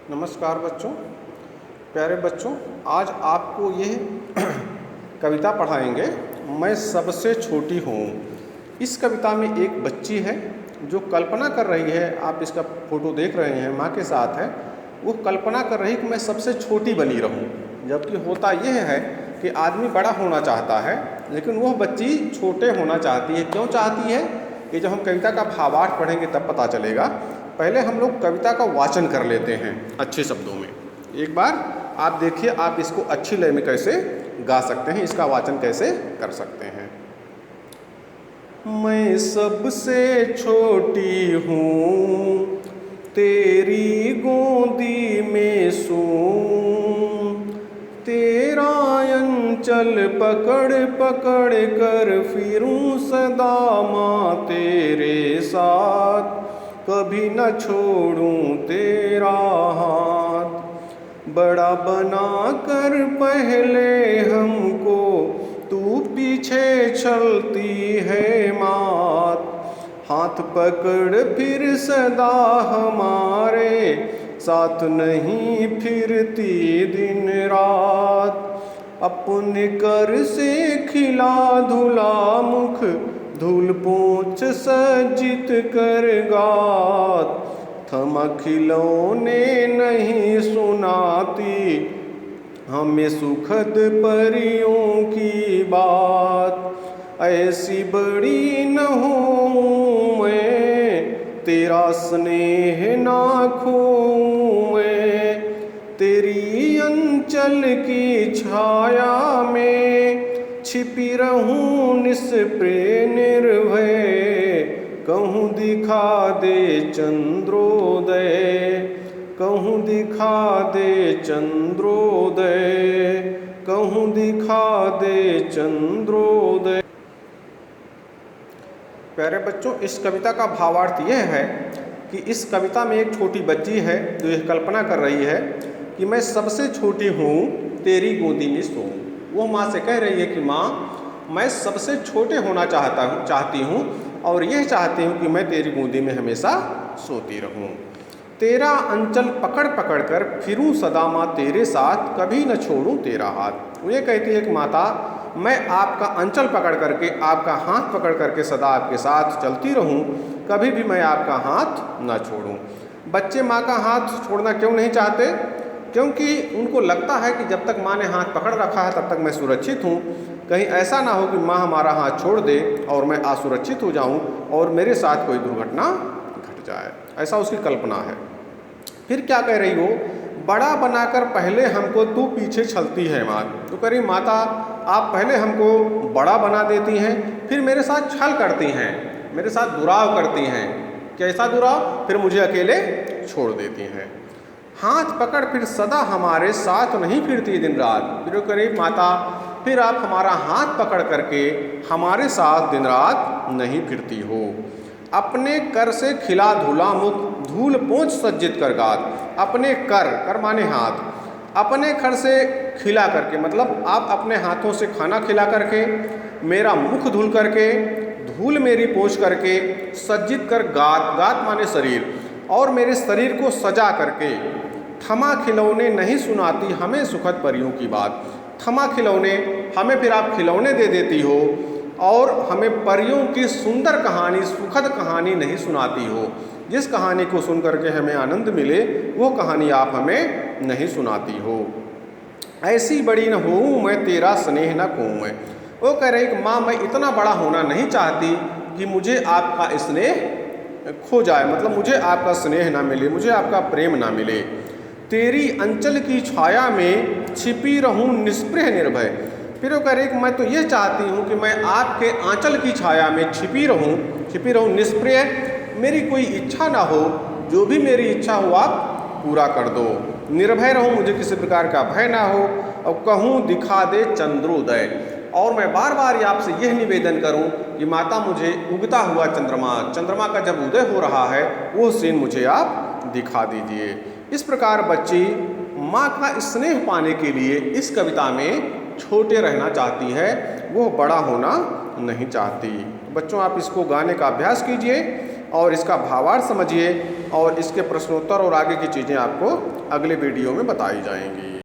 नमस्कार बच्चों, प्यारे बच्चों। आज आपको ये कविता पढ़ाएंगे, मैं सबसे छोटी हूँ। इस कविता में एक बच्ची है जो कल्पना कर रही है, आप इसका फोटो देख रहे हैं, माँ के साथ है। वो कल्पना कर रही कि मैं सबसे छोटी बनी रहूँ, जबकि होता यह है कि आदमी बड़ा होना चाहता है, लेकिन वह बच्ची छोटे होना चाहती है। क्यों चाहती है कि जब हम कविता का भावार्थ पढ़ेंगे तब पता चलेगा। पहले हम लोग कविता का वाचन कर लेते हैं अच्छे शब्दों में। एक बार आप देखिए, आप इसको अच्छी लय में कैसे गा सकते हैं, इसका वाचन कैसे कर सकते हैं। मैं सबसे छोटी हूँ, तेरी गोदी में सूं, तेरा अंचल पकड़ पकड़ कर फिरूं सदा माँ तेरे साथ, कभी न छोड़ूं तेरा हाथ। बड़ा बना कर पहले हमको तू पीछे चलती है मात, हाथ पकड़ फिर सदा हमारे साथ नहीं फिरती दिन रात। अपने कर से खिला धुला मुख, धूल पोंछ सज्जित कर गात, थमा खिलौने नहीं सुनाती हमें सुखद परियों की बात। ऐसी बड़ी न हूँ मैं, तेरा स्नेह ना खोऊं मैं, तेरी अंचल की छाया में छिपी रहूं निष्प्रिय निर्भय। कहूँ दिखा दे चंद्रोदय, कहूँ दिखा दे चंद्रोदय, कहूँ दिखा दे चंद्रोदय। प्यारे बच्चों, इस कविता का भावार्थ यह है कि इस कविता में एक छोटी बच्ची है जो यह कल्पना कर रही है कि मैं सबसे छोटी हूँ, तेरी गोदी में सोऊं। वो माँ से कह रही है कि माँ, मैं सबसे छोटे होना चाहती हूँ और यह चाहती हूँ कि मैं तेरी गोदी में हमेशा सोती रहूँ। तेरा अंचल पकड़ पकड़ कर फिरूं सदा माँ तेरे साथ, कभी न छोड़ूं तेरा हाथ। वो ये कहती है कि माता, मैं आपका अंचल पकड़ करके, आपका हाथ पकड़ करके सदा आपके साथ चलती रहूं, कभी भी मैं आपका हाथ न छोड़ूं। बच्चे माँ का हाथ छोड़ना क्यों नहीं चाहते? क्योंकि उनको लगता है कि जब तक माँ ने हाथ पकड़ रखा है तब तक मैं सुरक्षित हूँ। कहीं ऐसा ना हो कि माँ हमारा हाथ छोड़ दे और मैं असुरक्षित हो जाऊँ और मेरे साथ कोई दुर्घटना घट जाए, ऐसा उसकी कल्पना है। फिर क्या कह रही हो? बड़ा बनाकर पहले हमको तू पीछे चलती है माँ। तो कह रही, माता आप पहले हमको बड़ा बना देती हैं, फिर मेरे साथ छल करती हैं, मेरे साथ दुराव करती हैं। कैसा दुराव? फिर मुझे अकेले छोड़ देती हैं। हाथ पकड़ फिर सदा हमारे साथ नहीं फिरती दिन रात। फिर कह रही, माता फिर आप हमारा हाथ पकड़ करके हमारे साथ दिन रात नहीं फिरती हो। अपने कर से खिला धुला मुख, धूल पोंछ सज्जित कर गात। अपने कर माने हाथ, अपने खर से खिला करके, मतलब आप अपने हाथों से खाना खिला करके, मेरा मुख धुल करके, धूल मेरी पोंछ करके, सज्जित कर गात माने शरीर, और मेरे शरीर को सजा करके, थमा खिलौने नहीं सुनाती हमें सुखद परियों की बात। थमा खिलौने, हमें फिर आप खिलौने दे देती हो और हमें परियों की सुंदर कहानी, सुखद कहानी नहीं सुनाती हो। जिस कहानी को सुन करके हमें आनंद मिले वो कहानी आप हमें नहीं सुनाती हो। ऐसी बड़ी न होऊं मैं, तेरा स्नेह न खोऊं मैं। वो कह रही कि माँ, मैं इतना बड़ा होना नहीं चाहती कि मुझे आपका स्नेह खो जाए, मतलब मुझे आपका स्नेह ना मिले, मुझे आपका प्रेम ना मिले। तेरी अंचल की छाया में छिपी रहूं निष्प्रिय निर्भय। फिर वो कह रही कि मैं तो ये चाहती हूँ कि मैं आपके आंचल की छाया में छिपी रहूं निष्प्रिय, मेरी कोई इच्छा ना हो, जो भी मेरी इच्छा हो आप पूरा कर दो। निर्भय रहूं, मुझे किसी प्रकार का भय ना हो, और कहूँ दिखा दे चंद्रोदय। और मैं बार बार आपसे यह निवेदन करूं कि माता, मुझे उगता हुआ चंद्रमा का जब उदय हो रहा है वो सीन मुझे आप दिखा दीजिए। इस प्रकार बच्ची माँ का स्नेह पाने के लिए इस कविता में छोटे रहना चाहती है, वो बड़ा होना नहीं चाहती। बच्चों, आप इसको गाने का अभ्यास कीजिए। और इसका भावार्थ समझिए और इसके प्रश्नोत्तर और आगे की चीज़ें आपको अगले वीडियो में बताई जाएंगी।